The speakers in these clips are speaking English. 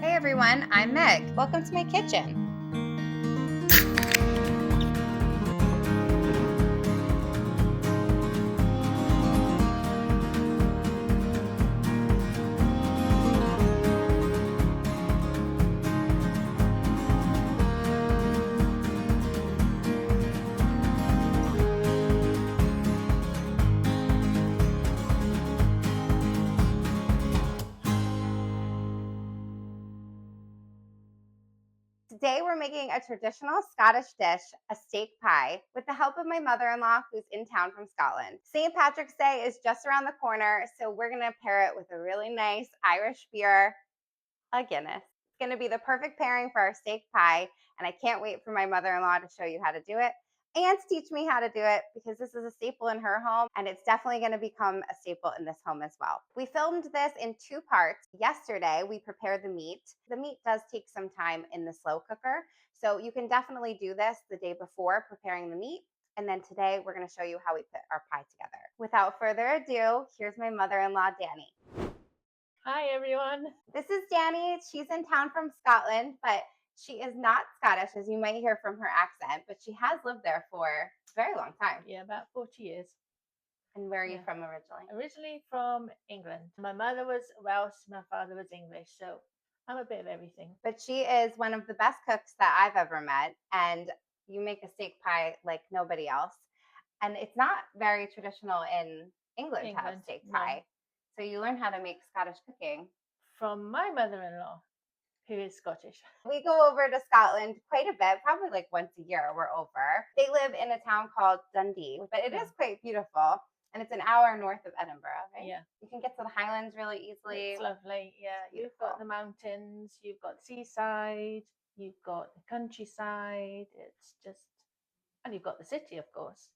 Hey everyone, I'm Meg. Welcome to my kitchen. Today we're making a traditional Scottish dish, a steak pie, with the help of my mother-in-law who's in town from Scotland. St. Patrick's Day is just around the corner, so we're gonna pair it with a really nice Irish beer, a Guinness. It's gonna be the perfect pairing for our steak pie, and I can't wait for my mother-in-law to show you how to do it and to teach me how to do it because this is a staple in her home and it's definitely going to become a staple in this home as well. We filmed this in 2 parts. Yesterday, we prepared the meat. The meat does take some time in the slow cooker, so you can definitely do this the day before preparing the meat. And then today, we're going to show you how we put our pie together. Without further ado, here's my mother-in-law, Danny. Hi, everyone. This is Danny. She's in town from Scotland, but she is not Scottish, as you might hear from her accent, but she has lived there for a very long time. Yeah, about 40 years. And where are you from originally? Originally from England. My mother was Welsh, my father was English, so I'm a bit of everything. But she is one of the best cooks that I've ever met, and you make a steak pie like nobody else. And it's not very traditional in England to have steak pie. No. So you learn how to make Scottish cooking from my mother-in-law, who is Scottish. We go over to Scotland quite a bit, probably like once a year we're over. They live in a town called Dundee, but it is quite beautiful. And it's an hour north of Edinburgh, right? Yeah. You can get to the Highlands really easily. It's lovely, yeah. You've got the mountains, you've got seaside, you've got the countryside. It's just, and you've got the city, of course.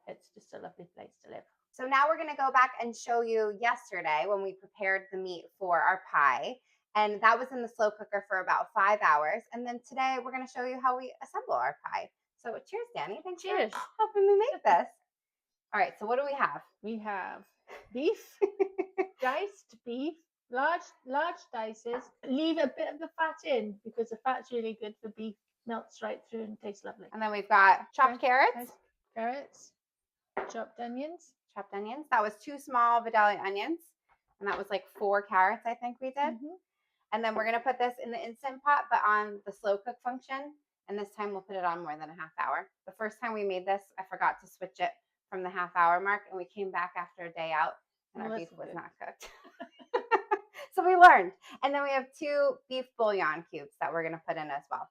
It's just a lovely place to live. So now we're going to go back and show you yesterday when we prepared the meat for our pie. And that was in the slow cooker for about 5 hours. And then today we're going to show you how we assemble our pie. So cheers, Danny. Thanks for helping me make this. All right, so what do we have? We have beef, diced beef, large dices. Leave a bit of the fat in because the fat's really good for beef. Melts right through and tastes lovely. And then we've got chopped carrots. Chopped onions. Chopped onions. That was 2 small Vidalia onions. And that was like 4 carrots, I think we did. Mm-hmm. And then we're going to put this in the Instant Pot, but on the slow cook function. And this time we'll put it on more than a half hour. The first time we made this, I forgot to switch it from the half hour mark. And we came back after a day out and our beef was not cooked. So we learned. And then we have 2 beef bouillon cubes that we're going to put in as well.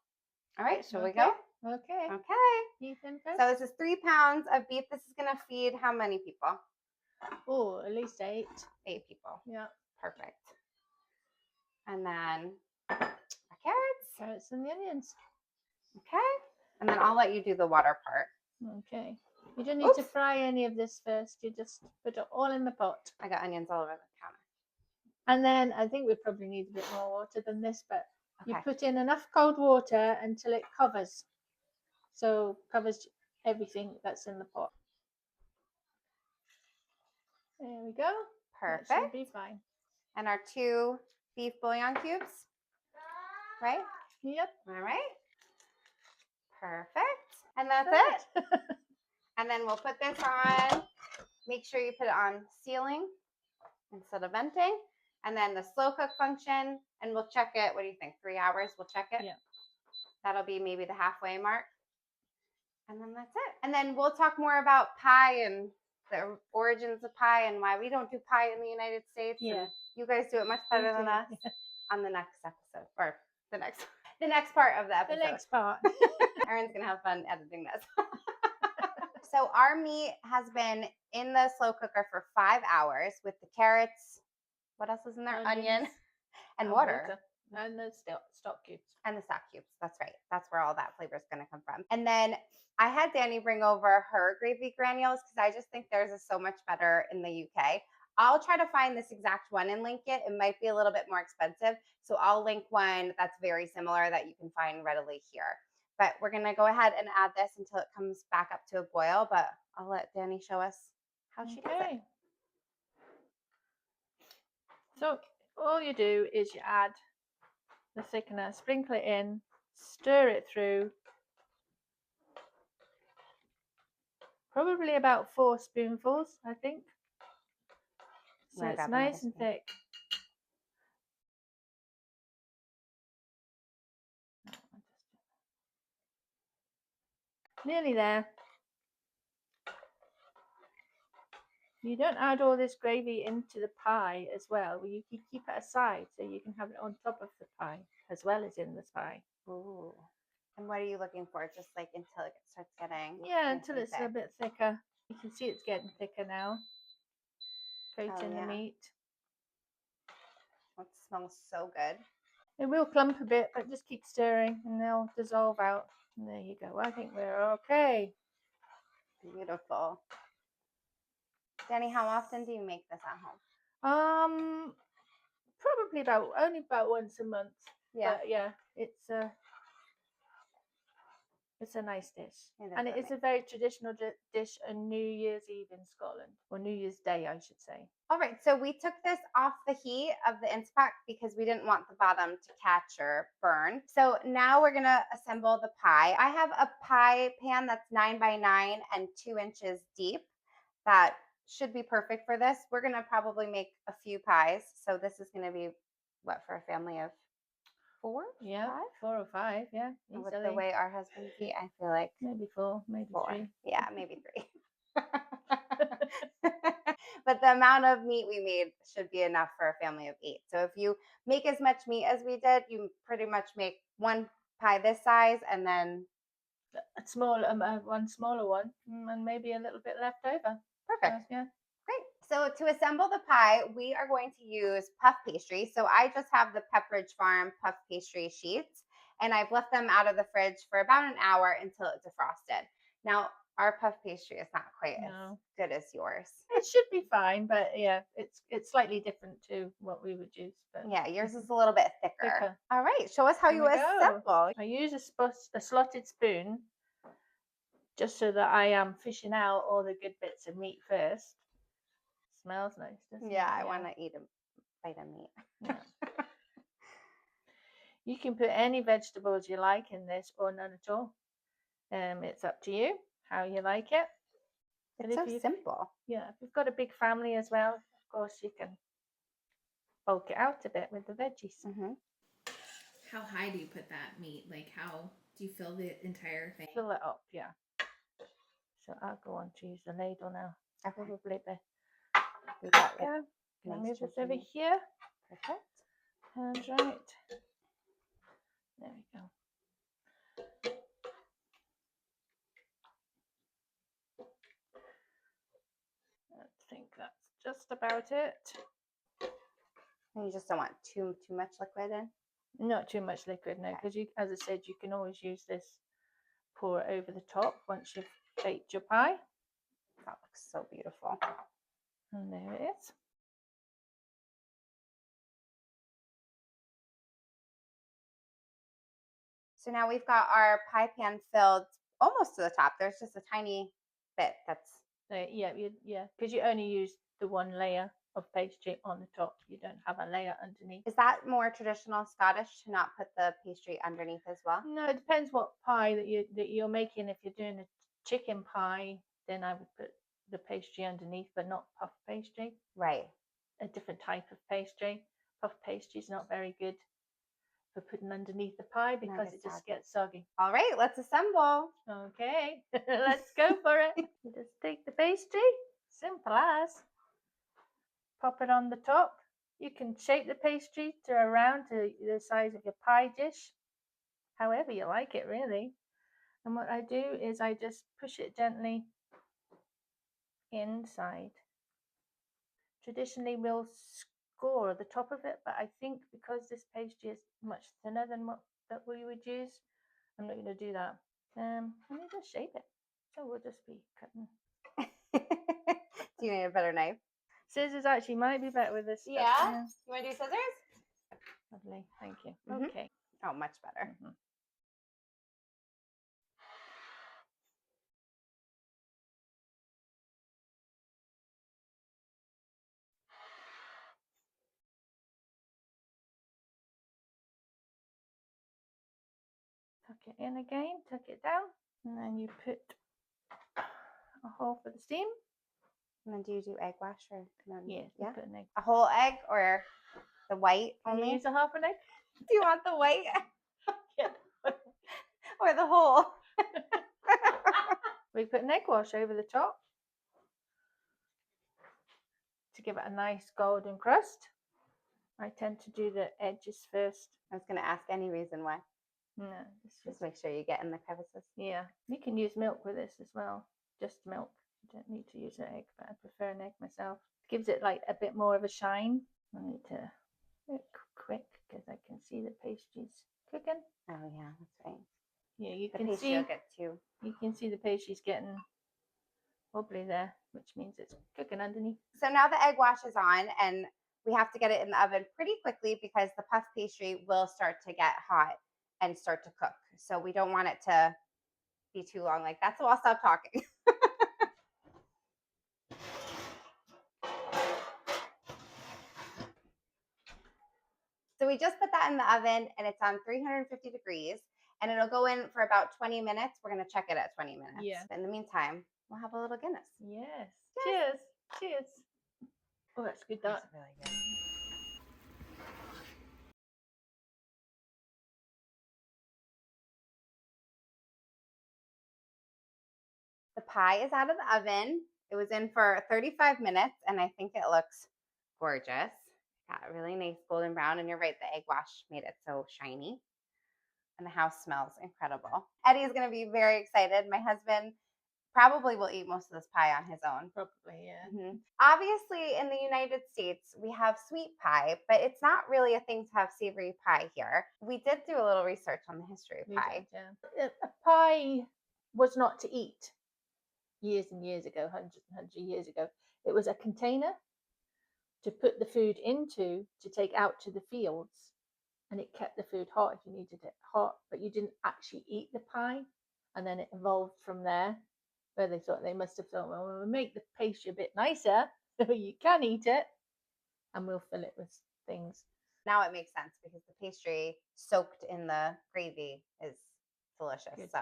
All right, shall we go? Okay. Beef and fish. So this is 3 pounds of beef. This is going to feed how many people? Oh, at least 8. 8 people. Yeah. Perfect. And then our carrots. Carrots and the onions. Okay. And then I'll let you do the water part. Okay. You don't need to fry any of this first. You just put it all in the pot. I got onions all over the counter. And then I think we probably need a bit more water than this, but you put in enough cold water until it covers. So covers everything that's in the pot. There we go. Perfect. That should be fine. And our 2 beef bouillon cubes, right? Yep. All right. Perfect. And that's it. And then we'll put this on. Make sure you put it on sealing instead of venting. And then the slow cook function, and we'll check it. What do you think? 3 hours, we'll check it? Yeah. That'll be maybe the halfway mark. And then that's it. And then we'll talk more about pie and the origins of pie and why we don't do pie in the United States. Yeah. You guys do it much better than us on the next episode, or the next part of the episode. The next part. Erin's going to have fun editing this. So our meat has been in the slow cooker for 5 hours with the carrots. What else is in there? Onion and water. And the stock cubes. And the stock cubes. That's right. That's where all that flavor is going to come from. And then I had Danny bring over her gravy granules because I just think theirs is so much better in the UK. I'll try to find this exact one and link it. It might be a little bit more expensive. So I'll link one that's very similar that you can find readily here. But we're going to go ahead and add this until it comes back up to a boil. But I'll let Danny show us how she does it. So all you do is you add the thickener, sprinkle it in, stir it through. Probably about 4 spoonfuls, I think. So it's nice and thick. Nearly there. You don't add all this gravy into the pie as well. You keep it aside so you can have it on top of the pie as well as in the pie. Ooh. And what are you looking for? Just like until it starts getting until it's a bit thicker. You can see it's getting thicker now. Coating the meat. It smells so good. It will clump a bit, but just keep stirring and they'll dissolve out. And there you go. I think we're okay. Beautiful. Danny, how often do you make this at home? Probably only about once a month. Yeah. But yeah, it's a nice dish. And it is a very traditional dish on New Year's Eve in Scotland, or New Year's Day, I should say. All right, so we took this off the heat of the Instapak because we didn't want the bottom to catch or burn. So now we're gonna assemble the pie. I have a pie pan that's 9 by 9 and 2 inches deep. That should be perfect for this. We're gonna probably make a few pies. So this is gonna be what, for a family of 4? Yeah, 5? 4 or 5, yeah. Easily. With the way our husbands eat, I feel like maybe 4, maybe 4. 3. Yeah, maybe 3. But the amount of meat we made should be enough for a family of 8. So if you make as much meat as we did, you pretty much make one pie this size and then one smaller one, and maybe a little bit left over. Perfect. Yeah. Great. So to assemble the pie, we are going to use puff pastry. So I just have the Pepperidge Farm puff pastry sheets, and I've left them out of the fridge for about an hour until it defrosted. Now, our puff pastry is not quite as good as yours. It should be fine, but yeah, it's slightly different to what we would use. But yeah, yours is a little bit thicker. All right, show us how you assemble. I use a slotted spoon just so that I am fishing out all the good bits of meat first. Smells nice, doesn't it? Yeah, I want to eat a bite of meat. Yeah. You can put any vegetables you like in this or none at all. It's up to you how you like it. It's so simple. Yeah, if you've got a big family as well, of course you can bulk it out a bit with the veggies. Mm-hmm. How high do you put that meat? Like, how do you fill the entire thing? Fill it up, yeah. So I'll go on to use the ladle now. Okay. Probably the. We got it. Yeah. Can I move this over juicy. here? Perfect. Hands right. There we go. I think that's just about it. And you just don't want too much liquid in? Not too much liquid, no, because as I said, you can always use this, pour it over the top once you've baked your pie. That looks so beautiful. And there it is. So now we've got our pie pan filled almost to the top. There's just a tiny bit that's... Yeah, because you only use the one layer of pastry on the top. You don't have a layer underneath. Is that more traditional Scottish to not put the pastry underneath as well? No, it depends what pie that you're making. If you're doing a chicken pie, then I would put the pastry underneath, but not puff pastry. Right. A different type of pastry. Puff pastry is not very good for putting underneath the pie because it just gets soggy. All right, let's assemble. Okay, let's go for it. You just take the pastry, simple as. Pop it on the top. You can shape the pastry to around to the size of your pie dish, however you like it, really. And what I do is I just push it gently inside. Traditionally, we'll score the top of it, but I think because this pastry is much thinner than what that we would use, I'm not going to do that. Let me just shape it. So we'll just be cutting. Do you need a better knife? Scissors actually might be better with this. Yeah? You want to do scissors? Lovely, thank you. Okay. Oh, much better. it in again, tuck it down, and then you put a hole for the steam. And then do you do egg wash or no? Yeah, Yeah. put an egg. A whole egg or the white Can only? you use a half an egg? Do you want the white Yeah. or the whole? We put an egg wash over the top to give it a nice golden crust. I tend to do the edges first. I was going to ask any reason why. No, Just make sure you get in the crevices. yeah. You can use milk with this as well. Just milk. You don't need to use an egg, but I prefer an egg myself. It gives it like a bit more of a shine. I need to do it quick because I can see the pastry's cooking. Oh yeah, that's right. Yeah, you The can pastry see. will get too. You can see the pastry's getting wobbly there, which means it's cooking underneath. So now the egg wash is on, and we have to get it in the oven pretty quickly because the puff pastry will start to get hot and start to cook. So we don't want it to be too long like that. So I'll stop talking. So we just put that in the oven, and it's on 350 degrees, and it'll go in for about 20 minutes. We're going to check it at 20 minutes. Yeah. In the meantime, we'll have a little Guinness. Yes. Cheers. Cheers. Oh, that's good. That. That's really good. The pie is out of the oven. It was in for 35 minutes, and I think it looks gorgeous. Got a really nice golden brown, and you're right, the egg wash made it so shiny. And the house smells incredible. Eddie's going to be very excited. My husband probably will eat most of this pie on his own. Probably, yeah. Obviously, in the United States, we have sweet pie, but it's not really a thing to have savory pie here. We did do a little research on the history of pie. Did, yeah. A pie was not to eat years and years ago, hundreds and hundreds of years ago. It was a container to put the food into to take out to the fields, and it kept the food hot if you needed it hot, but you didn't actually eat the pie. And then it evolved from there, where they thought, they must have thought, well, we'll make the pastry a bit nicer so you can eat it, and we'll fill it with things. Now it makes sense because the pastry soaked in the gravy is delicious. Good. So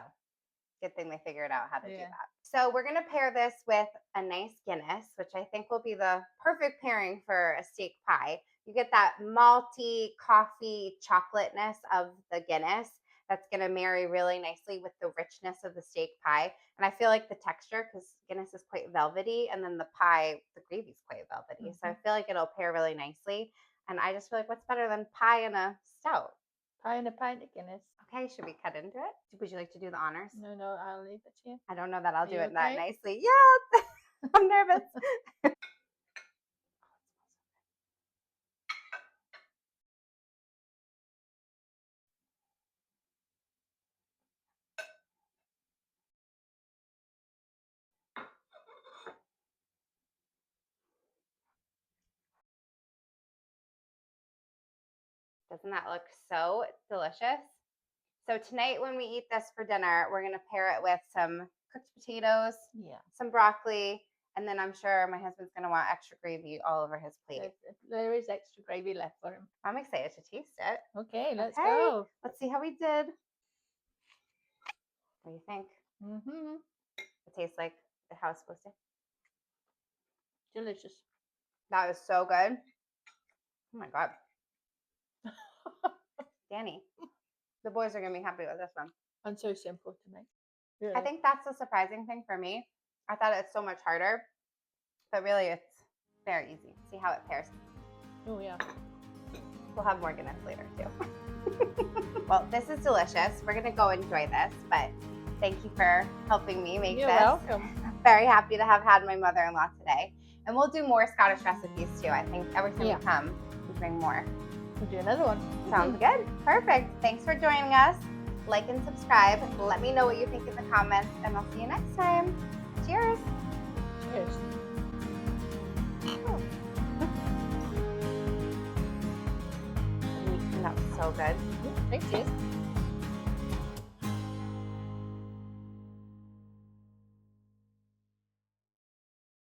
good thing they figured out how to do Yeah. that. So we're going to pair this with a nice Guinness, which I think will be the perfect pairing for a steak pie. You get that malty, coffee, chocolateness of the Guinness that's going to marry really nicely with the richness of the steak pie. And I feel like the texture, because Guinness is quite velvety, and then the pie, the gravy is quite velvety. So I feel like it'll pair really nicely. And I just feel like, what's better than pie and a stout? Pie and a pint of Guinness. Okay, should we cut into it? Would you like to do the honors? No, I'll leave it to you. I don't know that I'll do you it that okay? nicely. Yeah, I'm nervous. Doesn't that look so delicious? So tonight when we eat this for dinner, we're going to pair it with some cooked potatoes, Yeah. some broccoli, and then I'm sure my husband's going to want extra gravy all over his plate. There is extra gravy left for him. I'm excited to taste it. Okay, let's Okay. go. Let's see how we did. What do you think? Mm-hmm. It tastes like how it's supposed to. Delicious. That was so good. Oh my God. Danny, the boys are going to be happy with this one. And so simple to make. Really. I think that's the surprising thing for me. I thought it's so much harder, but really it's very easy. See how it pairs. Oh, yeah. We'll have more Guinness later too. Well, this is delicious. We're going to go enjoy this, but thank you for helping me make You're this. welcome. Very happy to have had my mother-in-law today. And we'll do more Scottish recipes too. I think every time we come, we bring more. We'll do another one. Sounds good. Perfect. Thanks for joining us. Like and subscribe. Let me know what you think in the comments, and I'll see you next time. Cheers. Cheers. That was so good. Thanks, cheers.